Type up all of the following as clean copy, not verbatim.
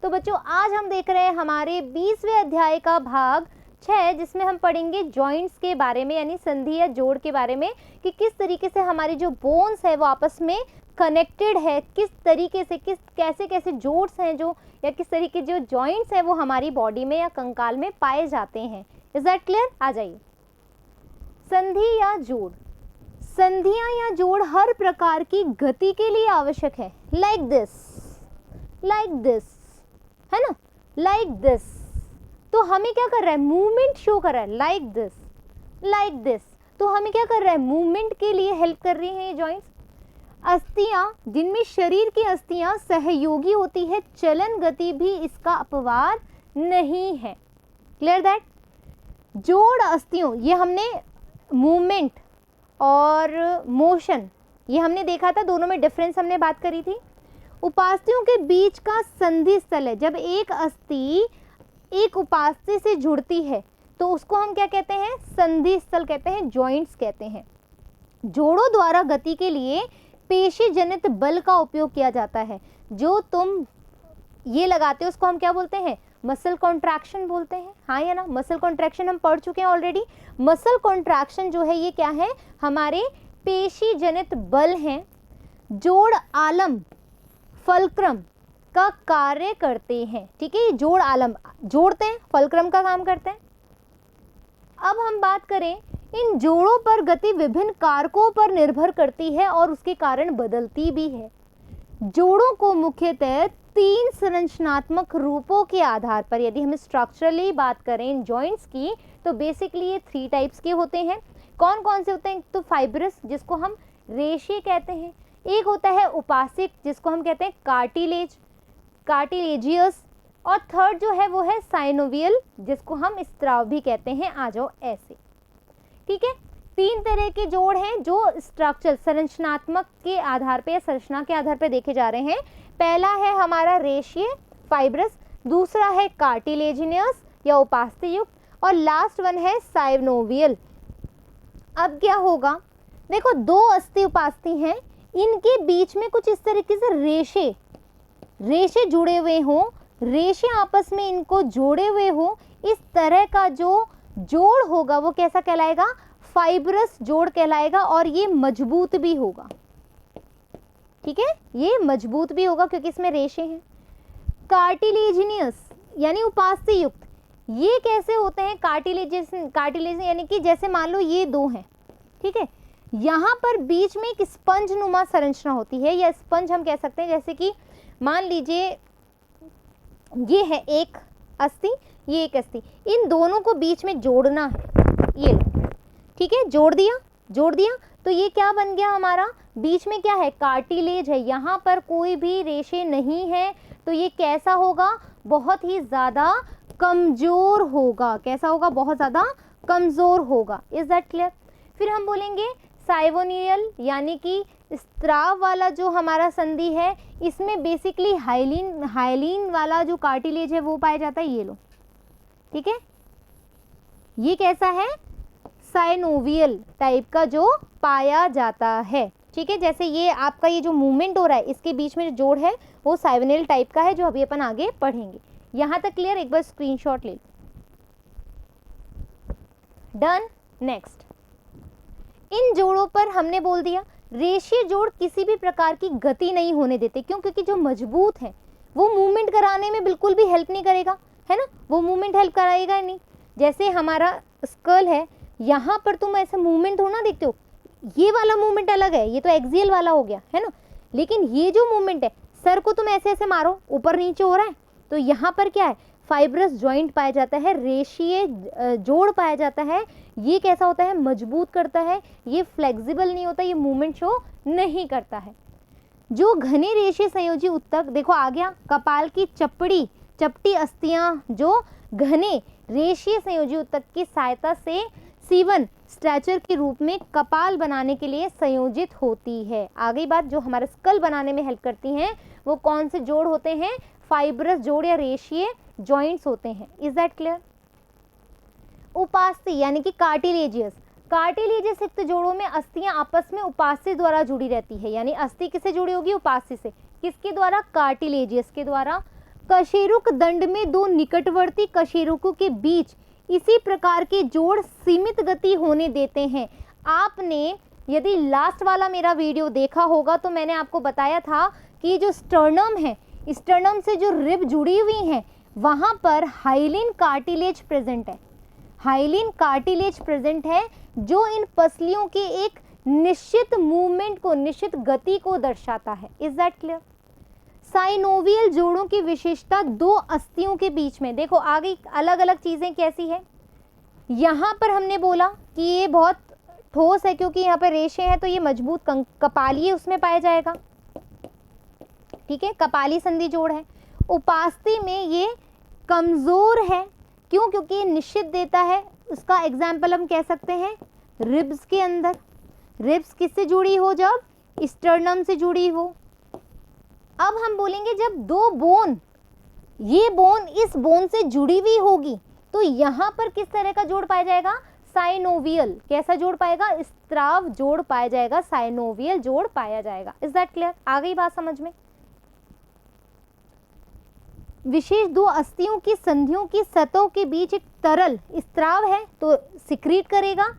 तो बच्चों आज हम देख रहे हैं हमारे 20वें अध्याय का भाग 6, जिसमें हम पढ़ेंगे जॉइंट्स के बारे में, यानी संधि या जोड़ के बारे में, कि किस तरीके से हमारी जो बोन्स है वो आपस में कनेक्टेड है, किस तरीके से कैसे कैसे जोड्स हैं जो, या किस तरीके जो जॉइंट्स हैं वो हमारी बॉडी में या कंकाल में पाए जाते हैं। Is that clear? आ जाइए। संधि या जोड़। संधियां या जोड़ हर प्रकार की गति के लिए आवश्यक है। लाइक दिस, है ना, लाइक दिस। तो हमें क्या कर रहा है? मूवमेंट शो कर रहा है। Like this. तो हमें क्या कर रहा है? मूवमेंट के लिए हेल्प कर रही हैं ये जॉइंट्स। अस्थियां, जिनमें शरीर की अस्थियां सहयोगी होती है, चलन गति भी इसका अपवाद नहीं है। Clear that? जोड़ अस्थियों, ये हमने मूवमेंट और मोशन ये हमने देखा था, दोनों में डिफरेंस हमने बात करी थी। उपास्थियों के बीच का संधि स्थल है। जब एक अस्थि एक उपास्थि से जुड़ती है तो उसको हम क्या कहते हैं? संधि स्थल कहते हैं, जॉइंट्स कहते हैं। जोड़ों द्वारा गति के लिए पेशी जनित बल का उपयोग किया जाता है। जो तुम ये लगाते हो उसको हम क्या बोलते हैं? मसल कॉन्ट्रैक्शन बोलते हैं। हाँ या ना? मसल कॉन्ट्रैक्शन हम पढ़ चुके हैं ऑलरेडी। मसल कॉन्ट्रैक्शन जो है ये क्या है? हमारे पेशी जनित बल हैं। जोड़ आलम फलक्रम का कार्य करते हैं। ठीक है, ये जोड़ आलम जोड़ते हैं, फलक्रम का काम करते हैं। अब हम बात करें, इन जोड़ों पर गति विभिन्न कारकों पर निर्भर करती है और उसके कारण बदलती भी है। जोड़ों को मुख्यतः 3 संरचनात्मक रूपों के आधार पर, यदि हम स्ट्रक्चरली बात करें इन जॉइंट्स की, तो बेसिकली ये 3 टाइप्स के होते हैं। कौन कौन से होते हैं? तो फाइब्रस, जिसको हम रेशे कहते हैं। एक होता है उपासिक, जिसको हम कहते हैं कार्टिलेजियस। और थर्ड जो है वो है साइनोवियल, जिसको हम स्त्राव भी कहते हैं। आ जाओ ऐसे। ठीक है, 3 तरह के जोड़ हैं जो स्ट्रक्चर संरचनात्मक के आधार पे या संरचना के आधार पे देखे जा रहे हैं। पहला है हमारा रेशीय फाइब्रस, दूसरा है कार्टिलेजिनियस या उपास्थि युक्त, और लास्ट वन है साइनोवियल। अब क्या होगा? देखो, 2 अस्थि उपास्थि हैं, इनके बीच में कुछ इस तरीके से रेशे जुड़े हुए हों, रेशे आपस में इनको जोड़े हुए हो, इस तरह का जो जोड़ होगा वो कैसा कहलाएगा? फाइब्रस जोड़ कहलाएगा। और ये मजबूत भी होगा। ठीक है, ये मजबूत भी होगा क्योंकि इसमें रेशे हैं। कार्टिलेजिनियस यानी उपास्थि युक्त, ये कैसे होते हैं? कार्टिलेजियस यानी कि जैसे मान लो ये 2 हैं, ठीक है, यहाँ पर बीच में एक स्पंज नुमा संरचना होती है, या स्पंज हम कह सकते हैं। जैसे कि मान लीजिए ये है एक अस्थि, ये एक अस्थि, इन दोनों को बीच में जोड़ना है। ये लो, ठीक है, जोड़ दिया तो ये क्या बन गया हमारा? बीच में क्या है? कार्टिलेज है। यहाँ पर कोई भी रेशे नहीं है, तो ये कैसा होगा? बहुत ही ज्यादा कमजोर होगा। कैसा होगा? बहुत ज्यादा कमजोर होगा। Is that clear? फिर हम बोलेंगे साइनोवियल, यानी कि स्त्राव वाला जो हमारा संधि है, इसमें बेसिकली हाइलिन वाला जो कार्टिलेज है वो पाया जाता है। ये लो, ठीक है, ये कैसा है? साइनोवियल टाइप का जो पाया जाता है। ठीक है, जैसे ये आपका ये जो मूवमेंट हो रहा है, इसके बीच में जो जोड़ है वो साइनोवियल टाइप का है, जो अभी अपन आगे पढ़ेंगे। यहां तक क्लियर? एक बार स्क्रीनशॉट ले लो। डन। नेक्स्ट, इन जोड़ों पर हमने बोल दिया रेशीय जोड़ किसी भी प्रकार की गति नहीं होने देते। क्यों? क्योंकि जो मजबूत है वो मूवमेंट कराने में बिल्कुल भी हेल्प नहीं करेगा, है ना, वो मूवमेंट हेल्प कराएगा ही नहीं। जैसे हमारा स्कल है, यहाँ पर तुम ऐसा मूवमेंट थोड़ा ना देखते हो, ये वाला मूवमेंट अलग है, ये तो एक्सियल वाला हो गया, है ना, लेकिन ये जो मूवमेंट है, सर को तुम ऐसे ऐसे मारो, ऊपर नीचे हो रहा है, तो यहाँ पर क्या है? फाइब्रस जॉइंट पाया जाता है, रेशीय जोड़ पाया जाता है। ये कैसा होता है? मजबूत करता है। ये फ्लेक्सिबल नहीं होता, ये मूवमेंट शो नहीं करता है। जो घने रेशीय संयोजी उत्तक, देखो आ गया, कपाल की चपटी अस्थियां जो घने रेशीय संयोजी उत्तक की सहायता से सीवन स्ट्रैचर के रूप में कपाल बनाने के लिए संयोजित होती है। आ गई बात, जो हमारा स्कल बनाने में हेल्प करती हैं वो कौन से जोड़ होते हैं? फाइब्रस जोड़ या रेशीय जॉइंट्स होते हैं। Is that clear? उपास्थि यानी कि कार्टिलेजियस युक्त जोड़ों में अस्थियां आपस में उपास्थि द्वारा जुड़ी रहती है। यानी अस्थि किससे जुड़ी होगी? उपास्थि से। किसके द्वारा? कार्टिलेजियस के द्वारा। कशेरुक दंड में दो निकटवर्ती कशेरुकों के बीच इसी प्रकार के जोड़ सीमित गति होने देते हैं। आपने यदि लास्ट वाला मेरा वीडियो देखा होगा तो मैंने आपको बताया था कि जो स्टर्नम है, स्टर्नम से जो रिब जुड़ी हुई हैं वहां पर हाइलिन कार्टिलेज प्रेजेंट है। हाइलिन कार्टिलेज प्रेजेंट है जो इन पसलियों के एक निश्चित मूवमेंट को, निश्चित गति को दर्शाता है। Is that clear? साइनोवियल जोड़ों की विशेषता दो अस्थियों के बीच में, देखो आगे अलग अलग चीजें कैसी है। यहां पर हमने बोला कि ये बहुत ठोस है क्योंकि यहाँ पे रेशे हैं, तो ये मजबूत कपाली उसमें पाया जाएगा। ठीक है, कपाली संधि जोड़ है। उपास्थि में ये कमजोर है, क्यों? क्योंकि ये निश्चित देता है। उसका एग्जाम्पल हम कह सकते हैं रिब्स के अंदर। रिब्स किससे जुड़ी हो? जब स्टर्नम से जुड़ी हो। अब हम बोलेंगे जब दो बोन, ये बोन इस बोन से जुड़ी हुई होगी तो यहां पर किस तरह का जोड़ पाया जाएगा? साइनोवियल। कैसा जोड़ पाएगा? स्त्राव जोड़ पाया जाएगा, साइनोवियल जोड़ पाया जाएगा। Is that clear? आ गई बात समझ में? विशेष दो अस्थियों की संधियों की सतहों के बीच एक तरल स्त्राव है तो सिक्रीट करेगा।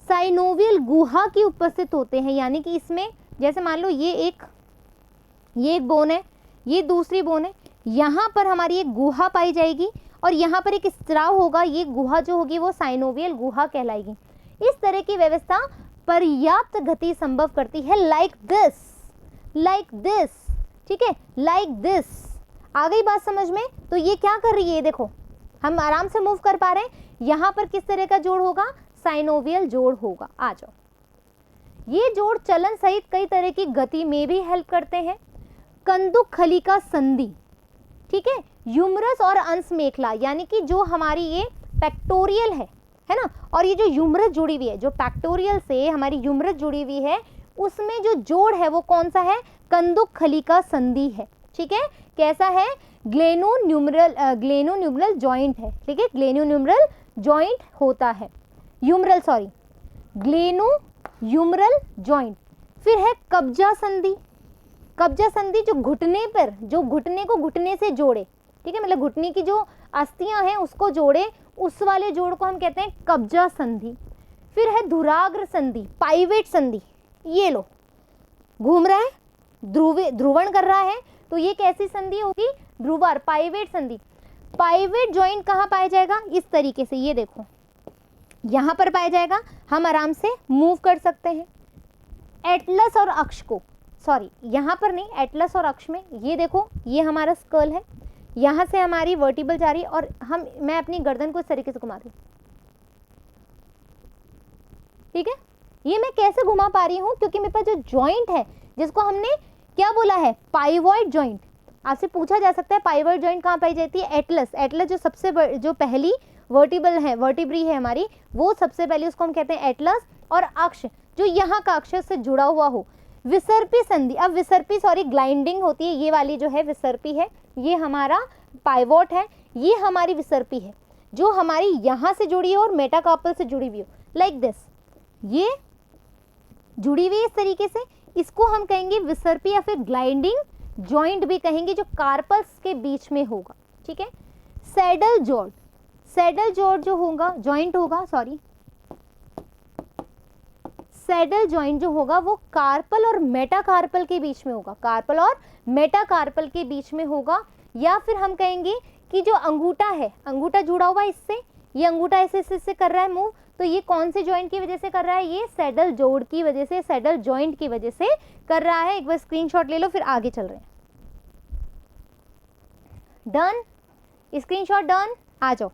साइनोवियल गुहा की उपस्थित होते हैं, यानी कि इसमें जैसे मान लो ये एक बोन है, ये दूसरी बोन है, यहाँ पर हमारी एक गुहा पाई जाएगी और यहाँ पर एक स्त्राव होगा। ये गुहा जो होगी वो साइनोवियल गुहा कहलाएगी। इस तरह की व्यवस्था पर्याप्त गति संभव करती है। Like this. ठीक है, लाइक दिस। आ गई बात समझ में? तो ये क्या कर रही है? देखो हम आराम से मूव कर पा रहे हैं। यहाँ पर किस तरह का जोड़ होगा? साइनोवियल जोड़ होगा। आ जाओ, ये जोड़ चलन सहित कई तरह की गति में भी हेल्प करते हैं। कंदुक खलिका संधि, ठीक है, यूमरस और अंश मेखला, यानी कि जो हमारी ये पेक्टोरियल है ना, और ये जो यूमरस जुड़ी हुई है, जो पेक्टोरियल से हमारी यूमरस जुड़ी हुई है, उसमें जो जोड़ है वो कौन सा है? कंदुक खलिका संधि है। ठीक है, कैसा है? ग्लेनोन्यूमरल जॉइंट है। ठीक है, ग्लेनोन्यूमरल जॉइंट होता है, ग्लेनोन्यूमरल जॉइंट। फिर है कब्जा संधि। कब्जा संधि जो घुटने पर, जो घुटने को घुटने से जोड़े, ठीक है, मतलब घुटने की जो अस्थियां हैं उसको जोड़े, उस वाले जोड़ को हम कहते हैं कब्जा संधि। फिर है धुराग्र संधि, पाइवेट संधि। ये लो, घूम रहा है, ध्रुवण कर रहा है, तो ये कैसी संधि होगी? ध्रुवार, पाइवेट संधि। पाइवेट जॉइंट कहाँ पाया जाएगा? इस तरीके से, ये देखो यहां पर पाया जाएगा। हम आराम से मूव कर सकते हैं। एटलस और अक्ष को, सॉरी यहाँ पर नहीं, एटलस और अक्ष में, ये देखो ये हमारा स्कल है, यहाँ से हमारी वर्टिबल जा रही है और मैं अपनी गर्दन को इस तरीके से घुमा रही हूँ। ठीक है, ये मैं कैसे घुमा पा रही हूँ? क्योंकि मेरे पास जो जॉइंट है, जिसको हमने क्या बोला है? पाइवॉइड जॉइंट। आपसे पूछा जा सकता है पाइवॉइड जॉइंट कहाँ पाई जाती है? एटलस। एटलस जो सबसे जो पहली वर्टिब्री है हमारी, वो सबसे पहले उसको हम कहते हैं एटलस। और अक्ष जो यहाँ का अक्ष से जुड़ा हुआ हो। विसर्पी संधि, अब विसर्पी सॉरी ग्लाइंडिंग होती है, ये वाली जो है विसर्पी है, ये हमारा पाइवोट है, ये हमारी विसर्पी है जो हमारी यहाँ से जुड़ी हो और मेटाकार्पल से जुड़ी हुई हो। लाइक दिस, ये जुड़ी हुई इस तरीके से, इसको हम कहेंगे विसर्पी या फिर ग्लाइंडिंग जॉइंट भी कहेंगे, जो कार्पल्स के बीच में होगा। ठीक है, सैडल जॉइंट, सैडल जॉइंट जो होगा, जॉइंट होगा, सॉरी सैडल जॉइंट जो होगा वो कार्पल और मेटाकार्पल के बीच में होगा, कार्पल और मेटाकार्पल के बीच में होगा। या फिर हम कहेंगे कि जो अंगूठा है, अंगूठा जुड़ा हुआ इससे, ये अंगूठा ऐसे कर रहा है मूव, तो ये कौन से जॉइंट की वजह से कर रहा है? ये सैडल जोड़ की वजह से, सैडल जॉइंट की वजह से कर रहा है। एक बार स्क्रीनशॉट ले लो, फिर आगे चल रहे हैं। Done, screenshot done. आ जाओ,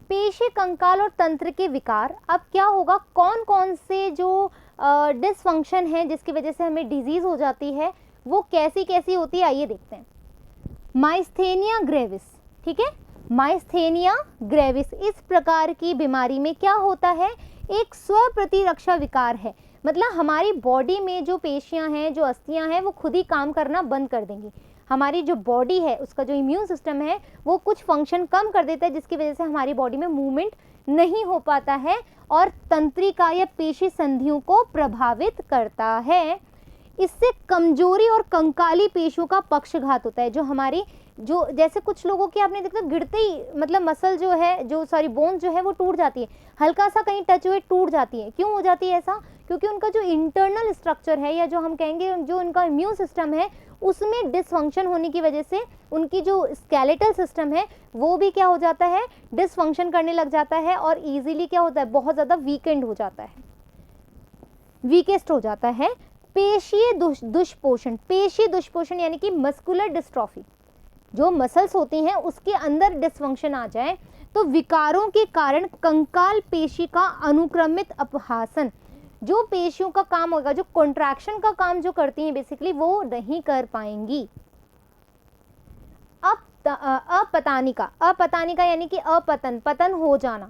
पेशी, कंकाल और तंत्र के विकार। अब क्या होगा? कौन कौन से जो डिसफंक्शन है जिसकी वजह से हमें डिजीज हो जाती है, वो कैसी कैसी होती है, आइए देखते हैं। माइस्थेनिया ग्रेविस, ठीक है, माइस्थेनिया ग्रेविस, इस प्रकार की बीमारी में क्या होता है? एक स्व प्रतिरक्षा विकार है, मतलब हमारी बॉडी में जो पेशियां हैं, जो अस्थियां हैं, वो खुद ही काम करना बंद कर देंगी। हमारी जो बॉडी है, उसका जो इम्यून सिस्टम है, वो कुछ फंक्शन कम कर देता है, जिसकी वजह से हमारी बॉडी में मूवमेंट नहीं हो पाता है और तंत्रिका या पेशी संधियों को प्रभावित करता है। इससे कमजोरी और कंकाली पेशियों का पक्षघात होता है। जो हमारी जो जैसे कुछ लोगों की आपने देखा गिरते ही मतलब मसल जो है जो सॉरी बोन जो है वो टूट जाती है, हल्का सा कहीं टच हुए टूट जाती है। क्यों हो जाती है ऐसा? क्योंकि उनका जो इंटरनल स्ट्रक्चर है या जो हम कहेंगे जो उनका इम्यून सिस्टम है उसमें डिसफंक्शन होने की वजह से उनकी जो स्केलेटल सिस्टम है वो भी क्या हो जाता है, डिसफंक्शन करने लग जाता है और इजीली क्या होता है, बहुत ज़्यादा वीकेंड हो जाता है, वीकेस्ट हो जाता है। पेशीय दुष्पोषण, पेशीय दुष्पोषण यानी कि मस्कुलर डिस्ट्रॉफी, जो मसल्स होती हैं उसके अंदर डिसफंक्शन आ जाए तो विकारों के कारण कंकाल पेशी का अनुक्रमित अपहासन, जो पेशियों का काम होगा, जो कॉन्ट्रैक्शन का काम जो करती हैं बेसिकली, वो नहीं कर पाएंगी। अपतानिका, अपतानिका यानी कि अपतन, पतन हो जाना।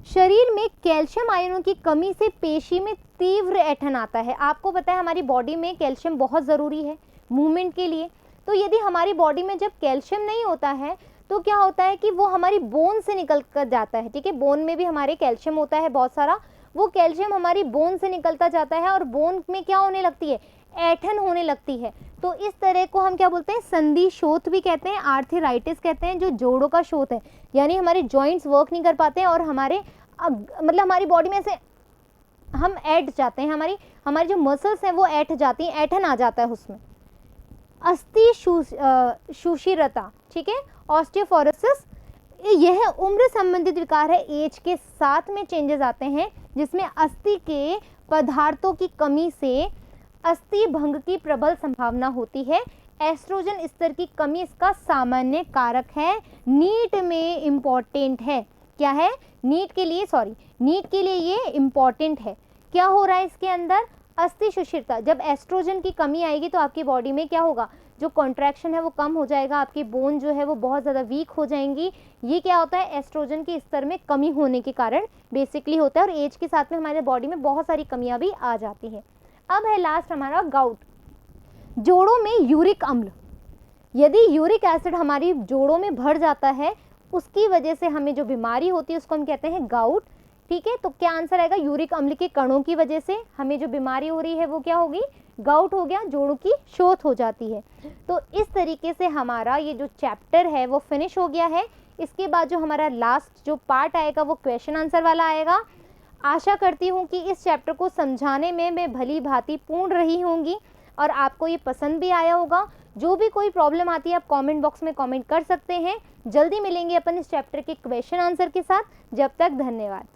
शरीर में कैल्शियम आयनों की कमी से पेशी में तीव्र ऐंठन आता है। आपको पता है हमारी बॉडी में कैल्शियम बहुत ज़रूरी है मूवमेंट के लिए, तो यदि हमारी बॉडी में जब कैल्शियम नहीं होता है तो क्या होता है कि वो हमारी बोन से निकल कर जाता है, ठीक है, बोन में भी हमारे कैल्शियम होता है बहुत सारा, वो कैल्शियम हमारी बोन से निकलता जाता है और बोन में क्या होने लगती है, ऐंठन होने लगती है। तो इस तरह को हम क्या बोलते हैं, संधि शोथ भी कहते हैं, आर्थराइटिस कहते हैं, जो जोड़ों का शोथ है, यानी हमारे जॉइंट्स वर्क नहीं कर पाते हैं और हमारे मतलब हमारी बॉडी में से हम ऐंठ जाते हैं, हमारी जो मसल्स हैं वो ऐंठ जाती हैं, ऐंठन आ जाता है उसमें। अस्थि शुष्किरता, ठीक है, ऑस्टियोपोरोसिस, यह उम्र संबंधित विकार है, एज के साथ में चेंजेस आते हैं जिसमें अस्थि के पदार्थों की कमी से अस्थि भंग की प्रबल संभावना होती है। एस्ट्रोजन स्तर की कमी इसका सामान्य कारक है। नीट में इंपॉर्टेंट है, क्या है, नीट के लिए ये इंपॉर्टेंट है। क्या हो रहा है इसके अंदर, अस्थि शुष्किरता, जब एस्ट्रोजन की कमी आएगी तो आपकी बॉडी में क्या होगा, जो कॉन्ट्रैक्शन है वो कम हो जाएगा, आपकी बोन जो है वो बहुत ज़्यादा वीक हो जाएंगी। ये क्या होता है, एस्ट्रोजन के स्तर में कमी होने के कारण बेसिकली होता है और एज के साथ में हमारे बॉडी में बहुत सारी कमियां भी आ जाती हैं। अब है लास्ट हमारा गाउट, जोड़ों में यूरिक अम्ल। यदि यूरिक एसिड हमारी जोड़ों में भर जाता है उसकी वजह से हमें जो बीमारी होती है उसको हम कहते हैं गाउट, ठीक है। तो क्या आंसर आएगा, यूरिक अम्ल के कणों की वजह से हमें जो बीमारी हो रही है वो क्या होगी, गाउट हो गया, जोड़ों की शोथ हो जाती है। तो इस तरीके से हमारा ये जो चैप्टर है वो फिनिश हो गया है। इसके बाद जो हमारा लास्ट जो पार्ट आएगा वो क्वेश्चन आंसर वाला आएगा। आशा करती हूँ कि इस चैप्टर को समझाने में मैं भली भांति पूर्ण रही होंगी और आपको ये पसंद भी आया होगा। जो भी कोई प्रॉब्लम आती है आप कमेंट बॉक्स में कमेंट कर सकते हैं। जल्दी मिलेंगे अपन इस चैप्टर के क्वेश्चन आंसर के साथ। जब तक धन्यवाद।